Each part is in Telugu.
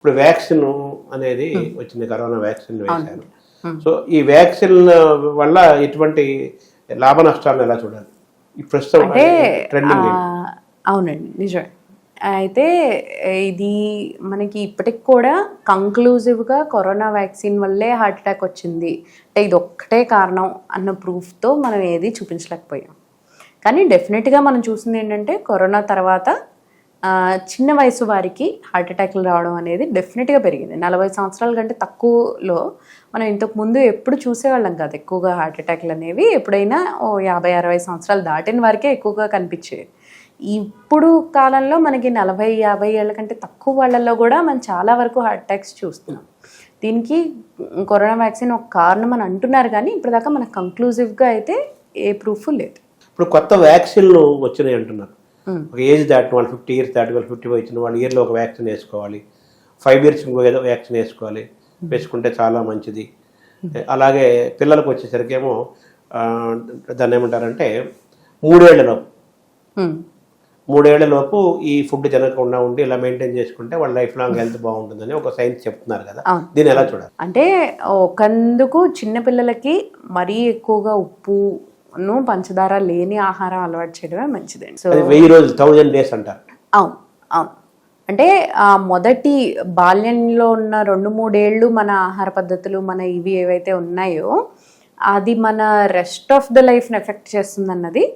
ఇప్పుడు వ్యాక్సిన్ అనేది వచ్చింది, కరోనా వ్యాక్సిన్ వేశారు. అవును. సో ఈ వ్యాక్సిన్ వల్ల ఎటువంటి లాభ నష్టాలను ఎలా చూడాలి ఈ ప్రస్తుతం అంటే ట్రెండింగ్? అవునండి, నిజమే. అయితే ఇది మనకి ఇప్పటికి కూడా కంక్లూజివ్గా కరోనా వ్యాక్సిన్ వల్లే హార్ట్ అటాక్ వచ్చింది అంటే ఇది ఒక్కటే కారణం అన్న ప్రూఫ్తో మనం ఏది చూపించలేకపోయాం. కానీ డెఫినెట్గా మనం చూసింది ఏంటంటే కరోనా తర్వాత చిన్న వయసు వారికి హార్ట్ అటాక్లు రావడం అనేది డెఫినెట్గా పెరిగింది. 40 సంవత్సరాల కంటే తక్కువలో మనం ఇంతకు ముందు ఎప్పుడు చూసేవాళ్ళం కాదు ఎక్కువగా హార్ట్ అటాక్లు అనేవి. ఎప్పుడైనా 50-60 సంవత్సరాలు దాటిన వారికే ఎక్కువగా కనిపించేవి. ఇప్పుడు కాలంలో మనకి 40-50 ఏళ్ళ కంటే తక్కువ వాళ్ళల్లో కూడా మనం చాలా వరకు హార్ట్ అటాక్స్ చూస్తున్నాం. దీనికి కరోనా వ్యాక్సిన్ ఒక కారణం అని అంటున్నారు, కానీ ఇప్పటిదాకా మనకు కంక్లూజివ్గా అయితే ఏ ప్రూఫ్ లేదు. ఇప్పుడు కొత్త వ్యాక్సిన్లు వచ్చినాయి అంటున్నారు. ఒక ఏజ్ దాటిన వాళ్ళు 50 ఇయర్స్ దాటి వాళ్ళు 55 వచ్చిన వాళ్ళు ఇయర్లో ఒక వ్యాక్సిన్ వేసుకోవాలి, 5 ఇయర్స్ ఇంకో ఏదో వ్యాక్సిన్ వేసుకోవాలి, వేసుకుంటే చాలా మంచిది. అలాగే పిల్లలకు వచ్చేసరికి ఏమో దాన్ని ఏమంటారంటే 3 ఏళ్లలోపు ఈ ఫుడ్ తినకుండా ఉండి ఇలా మెయింటైన్ చేసుకుంటే వాళ్ళ లైఫ్ లాంగ్ హెల్త్ బాగుంటుందని ఒక సైన్స్ చెప్తున్నారు కదా, దీన్ని ఎలా చూడాలి? అంటే ఒకందుకు చిన్నపిల్లలకి మరీ ఎక్కువగా ఉప్పును పంచదార లేని ఆహారం అలవాటు చేయడమే మంచిదండి. సో 1000 రోజులు 1000 days అంటారు. అవును అవును. అంటే మొదటి బాల్యంలో ఉన్న 2-3 ఏళ్ళు మన ఆహార పద్ధతులు మన ఇవి ఏవైతే ఉన్నాయో అది మన రెస్ట్ ఆఫ్ ద లైఫ్ని ఎఫెక్ట్ చేస్తుంది అన్నది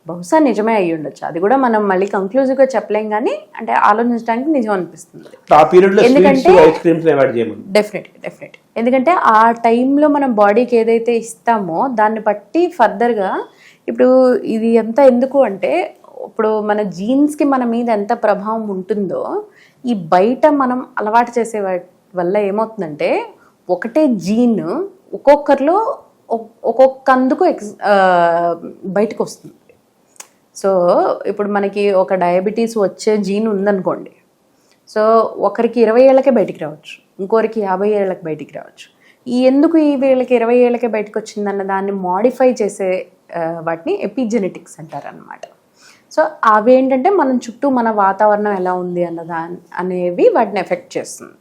బహుశా నిజమే అయ్యి ఉండొచ్చు. అది కూడా మనం మళ్ళీ కంక్లూజివ్గా చెప్పలేం, కానీ అంటే ఆలోచించడానికి నిజం అనిపిస్తుంది. ఎందుకంటే డెఫినెట్ ఎందుకంటే ఆ టైంలో మనం బాడీకి ఏదైతే ఇస్తామో దాన్ని బట్టి ఫర్దర్గా ఇప్పుడు ఇది ఎంత ఎందుకు అంటే ఇప్పుడు మన జీన్స్కి మన మీద ఎంత ప్రభావం ఉంటుందో ఈ బయట మనం అలవాటు చేసే వల్ల ఏమవుతుందంటే ఒకటే జీన్ ఒక్కొక్కరిలో ఒక్కొక్కందుకు బయటకు వస్తుంది. సో ఇప్పుడు మనకి ఒక డయాబెటీస్ వచ్చే జీన్ ఉందనుకోండి, సో ఒకరికి 20 ఏళ్ళకే బయటికి రావచ్చు, ఇంకొకరికి 50 ఏళ్ళకి బయటికి రావచ్చు. ఎందుకు ఈ వీళ్ళకి 20 ఏళ్ళకే బయటకు వచ్చిందన్న దాన్ని మాడిఫై చేసే వాటిని ఎపిజెనెటిక్స్ అంటారనమాట. సో అవి ఏంటంటే మన చుట్టూ మన వాతావరణం ఎలా ఉంది అనేవి వాటిని ఎఫెక్ట్ చేస్తుంది.